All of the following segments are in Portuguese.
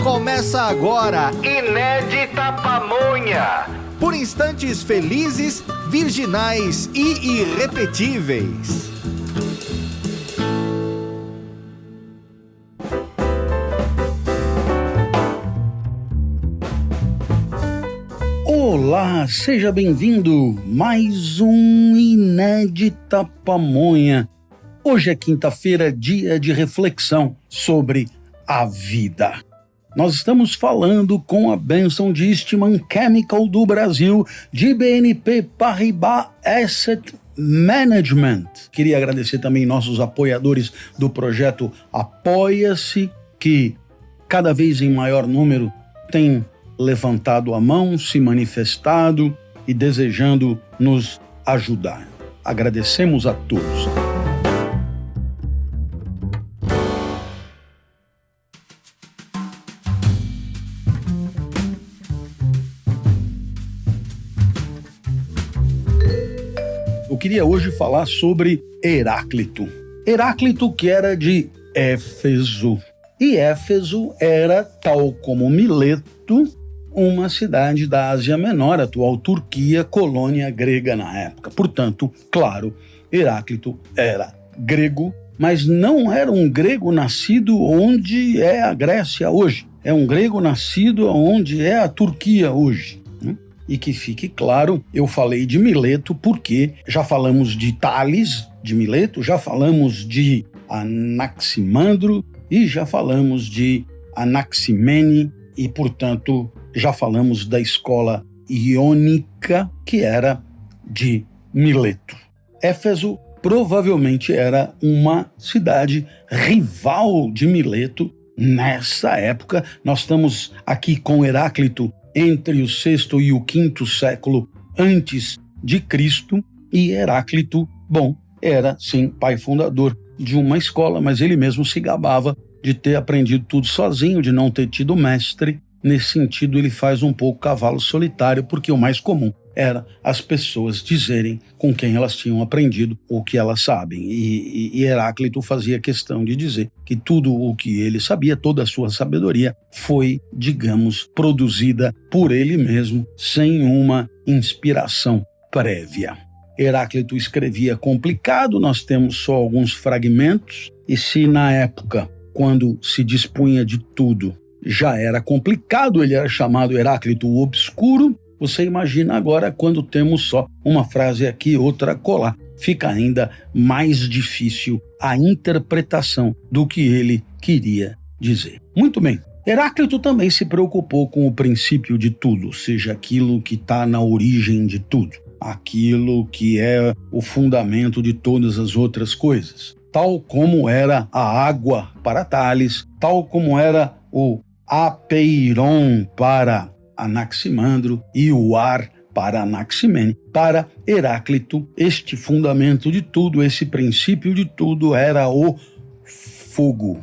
Começa agora, Inédita Pamonha. Por instantes felizes, virginais e irrepetíveis. Olá, seja bem-vindo, mais um Inédita Pamonha. Hoje é quinta-feira, dia de reflexão sobre a vida. Nós estamos falando com a bênção de Eastman Chemical do Brasil, de BNP Paribas Asset Management. Queria agradecer também nossos apoiadores do projeto Apoia-se, que cada vez em maior número tem levantado a mão, se manifestado e desejando nos ajudar. Agradecemos a todos. Eu queria hoje falar sobre Heráclito. Heráclito, que era de Éfeso. E Éfeso era, tal como Mileto, uma cidade da Ásia Menor, atual Turquia, colônia grega na época. Portanto, claro, Heráclito era grego, mas não era um grego nascido onde é a Grécia hoje. É um grego nascido onde é a Turquia hoje. E que fique claro, eu falei de Mileto porque já falamos de Tales, de Mileto, já falamos de Anaximandro e já falamos de Anaximene e, portanto, já falamos da escola iônica, que era de Mileto. Éfeso provavelmente era uma cidade rival de Mileto nessa época. Nós estamos aqui com Heráclito entre o VI e o V século antes de Cristo, e Heráclito, era sim pai fundador de uma escola, mas ele mesmo se gabava de ter aprendido tudo sozinho, de não ter tido mestre. Nesse sentido, ele faz um pouco cavalo solitário, porque o mais comum era as pessoas dizerem com quem elas tinham aprendido o que elas sabem. E Heráclito fazia questão de dizer que tudo o que ele sabia, toda a sua sabedoria, foi, digamos, produzida por ele mesmo, sem uma inspiração prévia. Heráclito escrevia complicado, nós temos só alguns fragmentos, e se na época, quando se dispunha de tudo, já era complicado, ele era chamado Heráclito o Obscuro, você imagina agora quando temos só uma frase aqui, outra acolá. Fica ainda mais difícil a interpretação do que ele queria dizer. Muito bem, Heráclito também se preocupou com o princípio de tudo, ou seja, aquilo que está na origem de tudo, aquilo que é o fundamento de todas as outras coisas. Tal como era a água para Tales, tal como era o apeiron para Anaximandro e o ar para Anaximene. Para Heráclito, este fundamento de tudo, esse princípio de tudo era o fogo.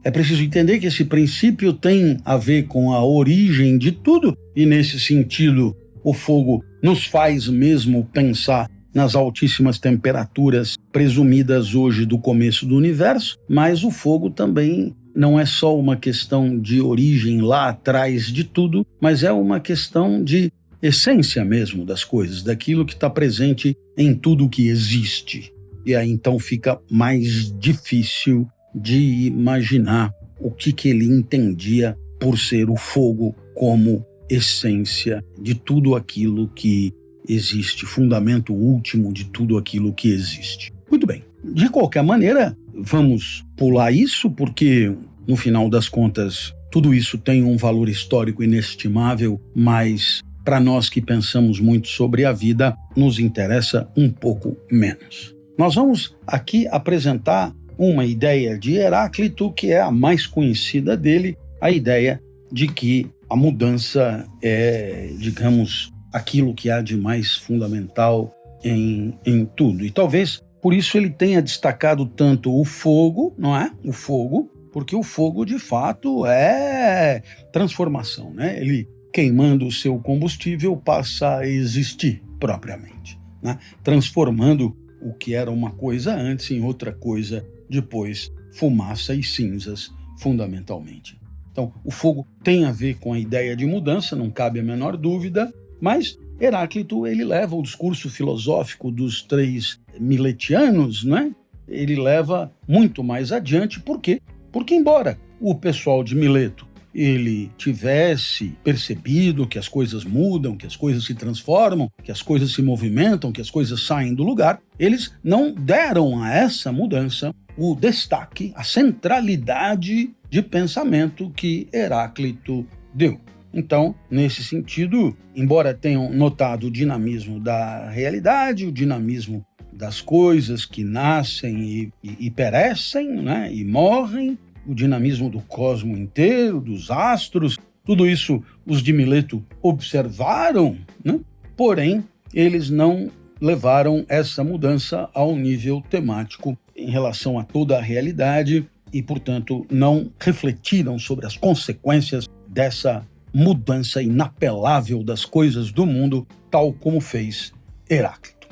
É preciso entender que esse princípio tem a ver com a origem de tudo, e nesse sentido o fogo nos faz mesmo pensar nas altíssimas temperaturas presumidas hoje do começo do universo, mas o fogo também não é só uma questão de origem lá atrás de tudo, mas é uma questão de essência mesmo das coisas, daquilo que está presente em tudo que existe. E aí então fica mais difícil de imaginar o que ele entendia por ser o fogo como essência de tudo aquilo que existe, fundamento último de tudo aquilo que existe. Muito bem, de qualquer maneira, vamos pular isso, porque no final das contas tudo isso tem um valor histórico inestimável, mas para nós que pensamos muito sobre a vida, nos interessa um pouco menos. Nós vamos aqui apresentar uma ideia de Heráclito que é a mais conhecida dele, a ideia de que a mudança é, digamos, aquilo que há de mais fundamental em tudo. E talvez por isso ele tenha destacado tanto o fogo, não é? O fogo, porque o fogo de fato é transformação, né? Ele, queimando o seu combustível, passa a existir propriamente, né? Transformando o que era uma coisa antes em outra coisa depois, fumaça e cinzas fundamentalmente. Então, o fogo tem a ver com a ideia de mudança, não cabe a menor dúvida, mas Heráclito ele leva o discurso filosófico dos 3 miletianos, né? Ele leva muito mais adiante. Por quê? Porque embora o pessoal de Mileto ele tivesse percebido que as coisas mudam, que as coisas se transformam, que as coisas se movimentam, que as coisas saem do lugar, eles não deram a essa mudança o destaque, a centralidade de pensamento que Heráclito deu. Então, nesse sentido, embora tenham notado o dinamismo da realidade, o dinamismo das coisas que nascem e perecem, né, e morrem, o dinamismo do cosmo inteiro, dos astros, tudo isso os de Mileto observaram, né? Porém, eles não levaram essa mudança ao nível temático em relação a toda a realidade e, portanto, não refletiram sobre as consequências dessa mudança inapelável das coisas do mundo, tal como fez Heráclito.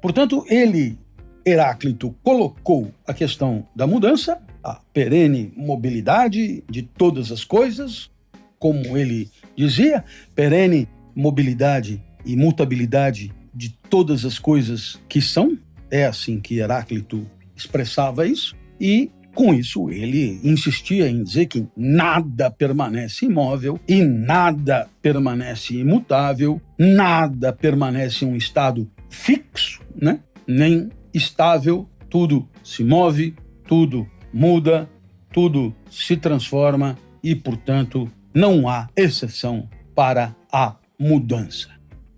Portanto, Heráclito, colocou a questão da mudança, a perene mobilidade de todas as coisas, como ele dizia, perene mobilidade e mutabilidade de todas as coisas que são. É assim que Heráclito expressava isso, e com isso ele insistia em dizer que nada permanece imóvel e nada permanece imutável, nada permanece em um estado fixo, né? Nem estável, tudo se move, tudo muda, tudo se transforma e, portanto, não há exceção para a mudança.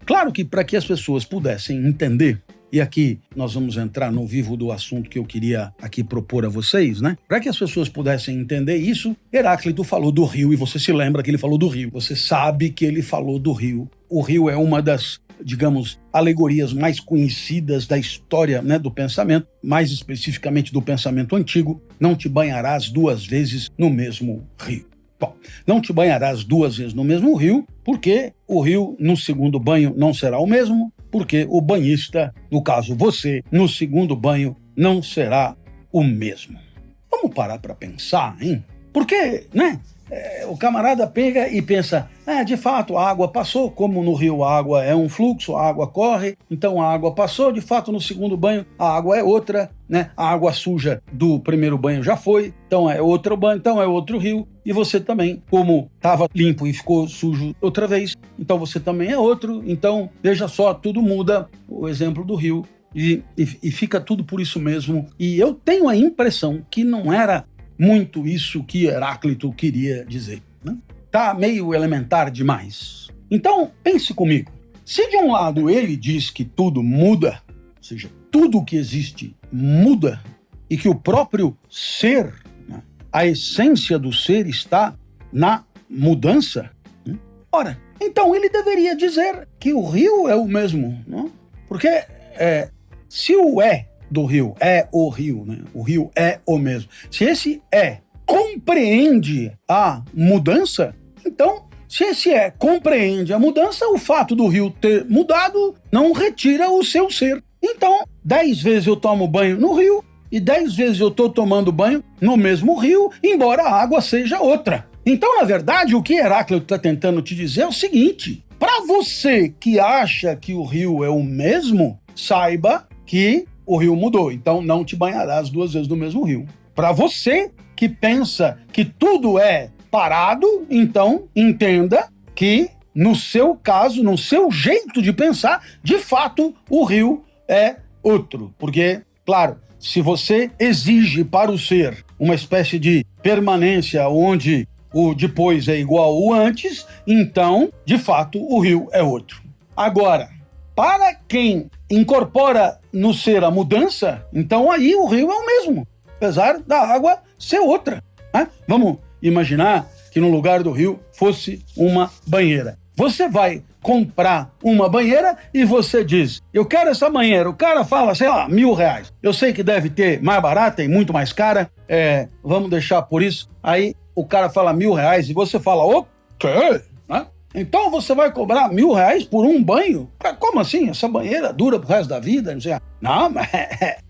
Claro que para que as pessoas pudessem entender, e aqui nós vamos entrar no vivo do assunto que eu queria aqui propor a vocês, né? Para que as pessoas pudessem entender isso, Heráclito falou do rio, e você se lembra que ele falou do rio. Você sabe que ele falou do rio. O rio é uma das, digamos, alegorias mais conhecidas da história, né, do pensamento, mais especificamente do pensamento antigo. Não te banharás 2 vezes no mesmo rio. Bom, não te banharás 2 vezes no mesmo rio, porque o rio no segundo banho não será o mesmo, porque o banhista, no caso você, no segundo banho não será o mesmo. Vamos parar para pensar, hein? Porque, né? O camarada pega e pensa, de fato a água passou, como no rio a água é um fluxo, a água corre, então a água passou, de fato no segundo banho a água é outra, né? A água suja do primeiro banho já foi, então é outro banho, então é outro rio, e você também, como estava limpo e ficou sujo outra vez, então você também é outro, então veja só, tudo muda, o exemplo do rio, e fica tudo por isso mesmo, e eu tenho a impressão que não era muito isso que Heráclito queria dizer, né? Tá meio elementar demais. Então, pense comigo. Se de um lado ele diz que tudo muda, ou seja, tudo que existe muda, e que o próprio ser, né, a essência do ser está na mudança, né? Ora, então ele deveria dizer que o rio é o mesmo, não? Porque se o do rio é o rio, né? O rio é o mesmo. Se esse compreende a mudança, então, se esse compreende a mudança, o fato do rio ter mudado não retira o seu ser. Então, 10 vezes eu tomo banho no rio e 10 vezes eu estou tomando banho no mesmo rio, embora a água seja outra. Então, na verdade, o que Heráclito está tentando te dizer é o seguinte: para você que acha que o rio é o mesmo, saiba que o rio mudou, então não te banharás 2 vezes no mesmo rio. Para você que pensa que tudo é parado, então entenda que, no seu caso, no seu jeito de pensar, de fato, o rio é outro. Porque, claro, se você exige para o ser uma espécie de permanência onde o depois é igual ao antes, então, de fato, o rio é outro. Agora, para quem incorpora no ser a mudança, então aí o rio é o mesmo, apesar da água ser outra, né? Vamos imaginar que no lugar do rio fosse uma banheira. Você vai comprar uma banheira e você diz, eu quero essa banheira. O cara fala, sei lá, R$1.000. Eu sei que deve ter mais barata e muito mais cara, vamos deixar por isso. Aí o cara fala R$1.000 e você fala, o quê? Né? Então você vai cobrar R$1.000 por um banho? Como assim? Essa banheira dura pro resto da vida? Não sei. Não, mas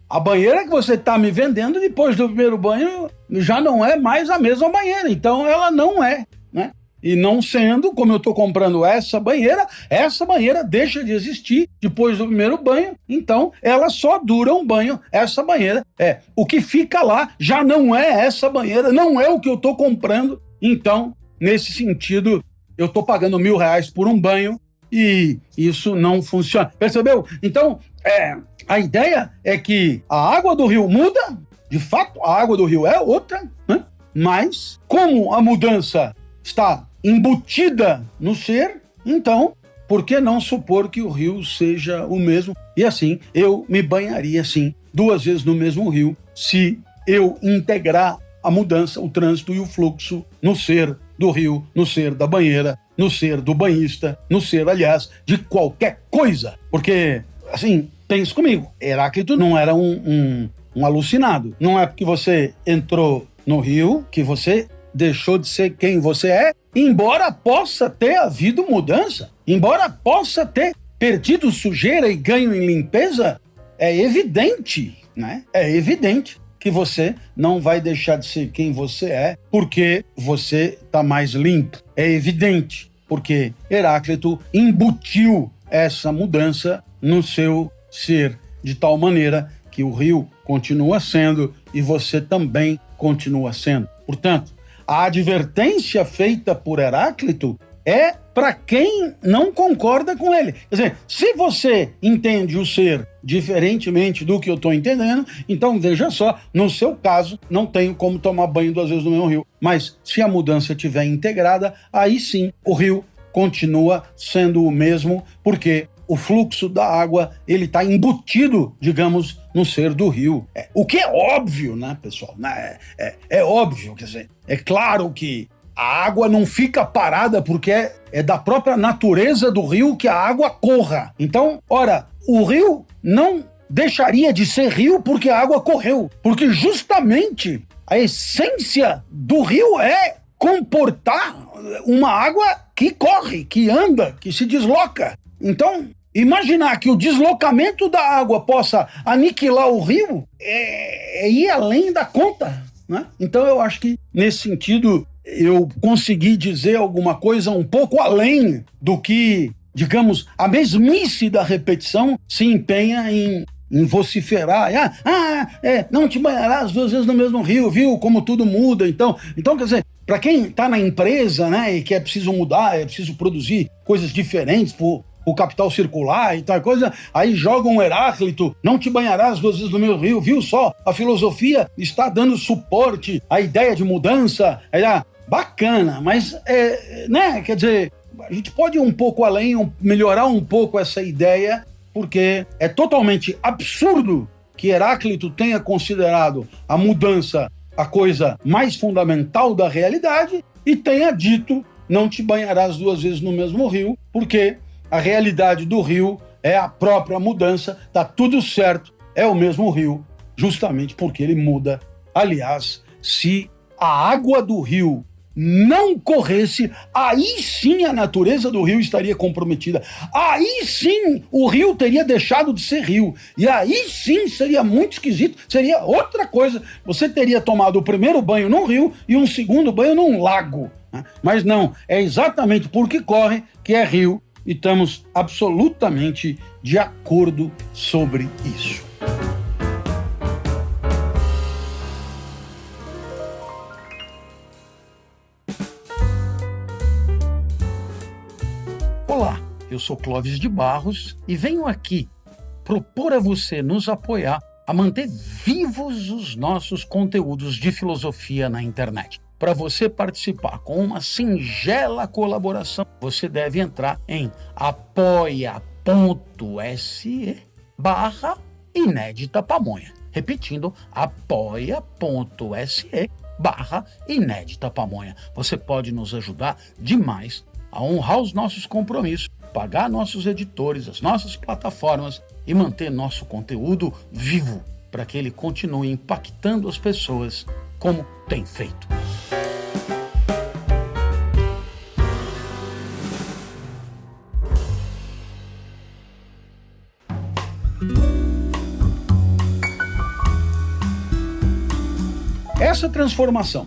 a banheira que você está me vendendo depois do primeiro banho já não é mais a mesma banheira, então ela não é, né? E não sendo, como eu estou comprando essa banheira deixa de existir depois do primeiro banho, então ela só dura um banho, essa banheira. O que fica lá já não é essa banheira, não é o que eu estou comprando, então, nesse sentido, eu estou pagando R$1.000 por um banho e isso não funciona. Percebeu? Então, a ideia é que a água do rio muda, de fato, a água do rio é outra, né? Mas, como a mudança está embutida no ser, então, por que não supor que o rio seja o mesmo? E assim, eu me banharia, sim, 2 vezes no mesmo rio, se eu integrar a mudança, o trânsito e o fluxo no ser do rio, no ser da banheira, no ser do banhista, no ser, aliás, de qualquer coisa. Porque, assim, pense comigo, Heráclito não era um alucinado. Não é porque você entrou no rio que você deixou de ser quem você é, embora possa ter havido mudança, embora possa ter perdido sujeira e ganho em limpeza, é evidente, né? É evidente que você não vai deixar de ser quem você é porque você está mais limpo. É evidente, porque Heráclito embutiu essa mudança no seu ser, de tal maneira que o rio continua sendo e você também continua sendo. Portanto, a advertência feita por Heráclito é para quem não concorda com ele. Quer dizer, se você entende o ser diferentemente do que eu estou entendendo, então veja só, no seu caso, não tenho como tomar banho 2 vezes no mesmo rio. Mas se a mudança estiver integrada, aí sim o rio continua sendo o mesmo, porque o fluxo da água, ele está embutido, digamos, no ser do rio. O que é óbvio, né, pessoal? É óbvio, quer dizer, é claro que a água não fica parada porque é da própria natureza do rio que a água corra. Então, ora, o rio não deixaria de ser rio porque a água correu, porque justamente a essência do rio é comportar uma água que corre, que anda, que se desloca. Então, imaginar que o deslocamento da água possa aniquilar o rio é ir além da conta, né? Então eu acho que, nesse sentido, eu consegui dizer alguma coisa um pouco além do que, digamos, a mesmice da repetição se empenha em vociferar. Não te banharás 2 vezes no mesmo rio, viu? Como tudo muda. Então quer dizer, para quem está na empresa, né, e que é preciso mudar, é preciso produzir coisas diferentes o capital circular e tal coisa, aí joga um Heráclito, não te banharás 2 vezes no meu rio, viu só? A filosofia está dando suporte à ideia de mudança, bacana, mas, né, quer dizer, a gente pode ir um pouco além, melhorar um pouco essa ideia, porque é totalmente absurdo que Heráclito tenha considerado a mudança a coisa mais fundamental da realidade e tenha dito, não te banharás 2 vezes no mesmo rio, porque a realidade do rio é a própria mudança, tá tudo certo, é o mesmo rio, justamente porque ele muda. Aliás, se a água do rio não corresse, aí sim a natureza do rio estaria comprometida. Aí sim o rio teria deixado de ser rio. E aí sim seria muito esquisito, seria outra coisa. Você teria tomado o primeiro banho num rio e um segundo banho num lago. Mas não, é exatamente porque corre que é rio e estamos absolutamente de acordo sobre isso. Olá, eu sou Clóvis de Barros e venho aqui propor a você nos apoiar a manter vivos os nossos conteúdos de filosofia na internet. Para você participar com uma singela colaboração, você deve entrar em apoia.se/Inédita Pamonha. Repetindo, apoia.se/Inédita Pamonha. Você pode nos ajudar demais a honrar os nossos compromissos, pagar nossos editores, as nossas plataformas e manter nosso conteúdo vivo para que ele continue impactando as pessoas como tem feito. essa transformação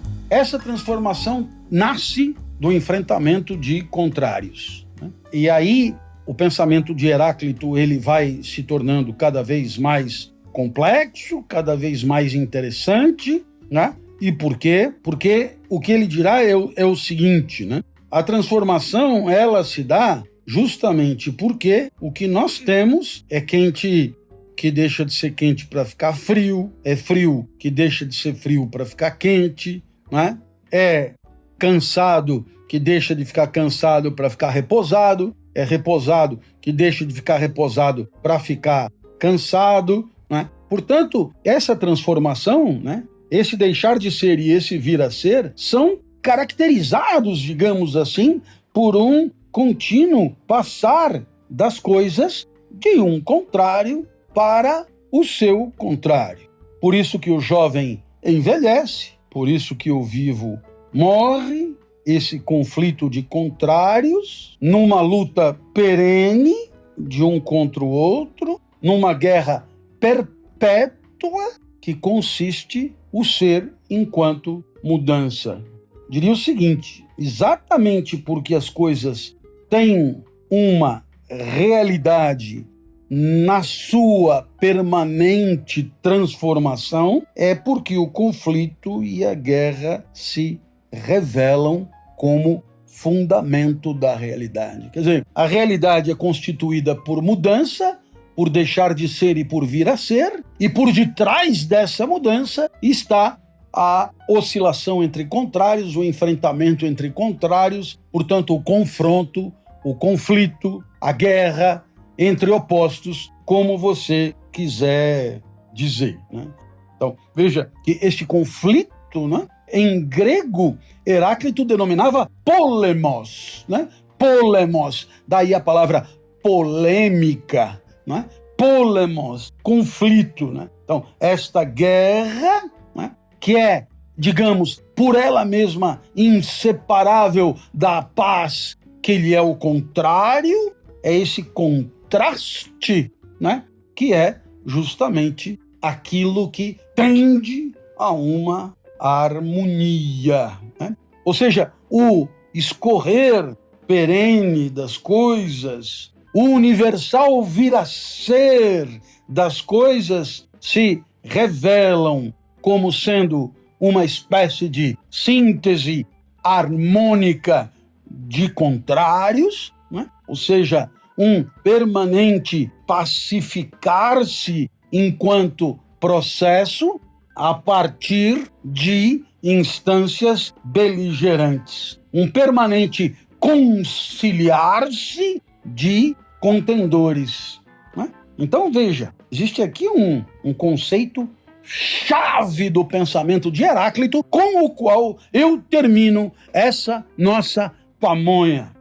nasce do enfrentamento de contrários, né? E aí o pensamento de Heráclito ele vai se tornando cada vez mais complexo, cada vez mais interessante, né? E por quê? Porque o que ele dirá é o seguinte, né? A transformação, ela se dá justamente porque o que nós temos é quente que deixa de ser quente para ficar frio, é frio que deixa de ser frio para ficar quente, né? É cansado que deixa de ficar cansado para ficar reposado, é reposado que deixa de ficar reposado para ficar cansado, né? Portanto, essa transformação, né? Esse deixar de ser e esse vir a ser são caracterizados, digamos assim, por um contínuo passar das coisas de um contrário para o seu contrário. Por isso que o jovem envelhece, por isso que o vivo morre, esse conflito de contrários, numa luta perene de um contra o outro, numa guerra perpétua que consiste o ser enquanto mudança. Diria o seguinte, exatamente porque as coisas têm uma realidade na sua permanente transformação, é porque o conflito e a guerra se revelam como fundamento da realidade. Quer dizer, a realidade é constituída por mudança, por deixar de ser e por vir a ser, e por detrás dessa mudança está a oscilação entre contrários, o enfrentamento entre contrários, portanto, o confronto, o conflito, a guerra entre opostos, como você quiser dizer, né? Então, veja que este conflito, né, em grego, Heráclito denominava polemos, né? Polemos, daí a palavra polêmica, né? Polemos, conflito, né? Então, esta guerra, né, que é, digamos, por ela mesma inseparável da paz, que lhe é o contrário, é esse contraste, né, que é justamente aquilo que tende a uma harmonia, né? Ou seja, o escorrer perene das coisas, o universal vir a ser das coisas se revelam como sendo uma espécie de síntese harmônica de contrários, né? Ou seja, um permanente pacificar-se enquanto processo a partir de instâncias beligerantes. Um permanente conciliar-se de contendores, né? Então, veja, existe aqui um conceito chave do pensamento de Heráclito, com o qual eu termino essa nossa pamonha.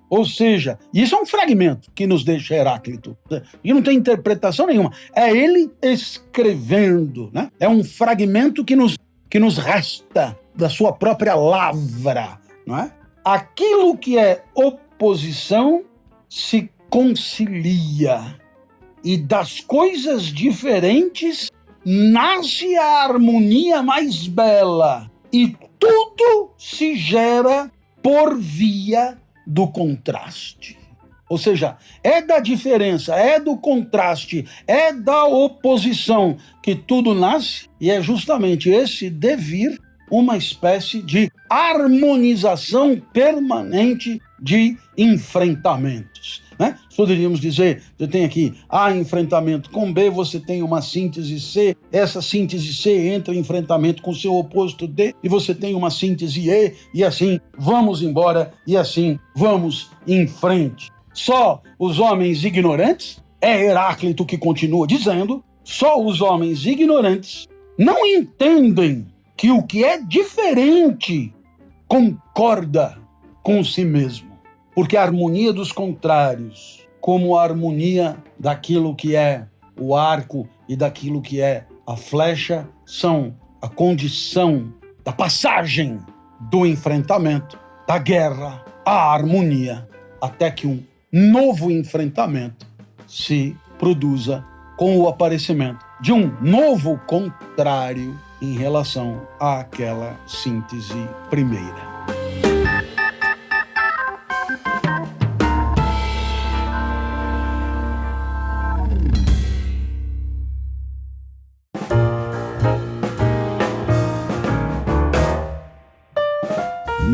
Ou seja, isso é um fragmento que nos deixa Heráclito, e não tem interpretação nenhuma. É ele escrevendo, né? É um fragmento que nos resta da sua própria lavra, não é? Aquilo que é oposição se concilia, e das coisas diferentes nasce a harmonia mais bela, e tudo se gera por via do contraste. Ou seja, é da diferença, é do contraste, é da oposição que tudo nasce, e é justamente esse devir uma espécie de harmonização permanente de enfrentamentos, né? Poderíamos dizer, você tem aqui A enfrentamento com B, você tem uma síntese C, essa síntese C entra em enfrentamento com seu oposto D, e você tem uma síntese E, e assim vamos embora, e assim vamos em frente. Só os homens ignorantes, é Heráclito que continua dizendo, só os homens ignorantes não entendem que o que é diferente concorda com si mesmo. Porque a harmonia dos contrários, como a harmonia daquilo que é o arco e daquilo que é a flecha, são a condição da passagem do enfrentamento, da guerra, à harmonia, até que um novo enfrentamento se produza com o aparecimento de um novo contrário em relação àquela síntese primeira.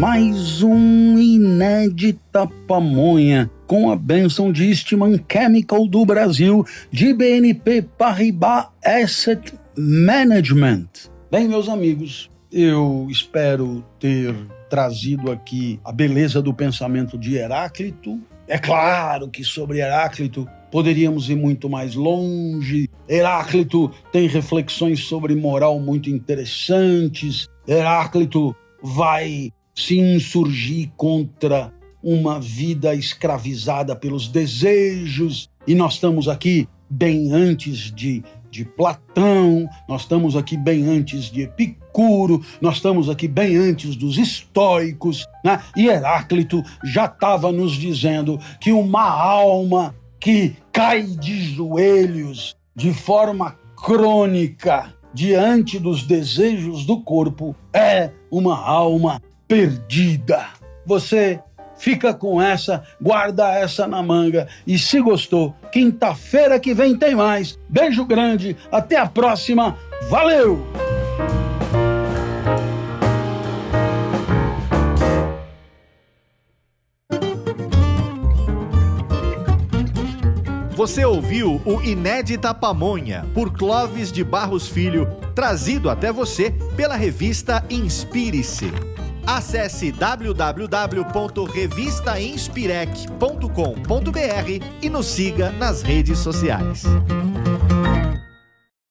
Mais um Inédita Pamonha, com a bênção de Eastman Chemical do Brasil, de BNP Paribas Asset Management. Bem, meus amigos, eu espero ter trazido aqui a beleza do pensamento de Heráclito. É claro que sobre Heráclito poderíamos ir muito mais longe. Heráclito tem reflexões sobre moral muito interessantes. Heráclito vai se insurgir contra uma vida escravizada pelos desejos. E nós estamos aqui bem antes de Platão, nós estamos aqui bem antes de Epicuro, nós estamos aqui bem antes dos estoicos, né? E Heráclito já estava nos dizendo que uma alma que cai de joelhos de forma crônica diante dos desejos do corpo é uma alma perdida. Você fica com essa, guarda essa na manga e se gostou, quinta-feira que vem tem mais. Beijo grande, até a próxima, valeu! Você ouviu o Inédita Pamonha, por Clóvis de Barros Filho, trazido até você pela revista Inspire-se. Acesse www.revistainspirec.com.br e nos siga nas redes sociais.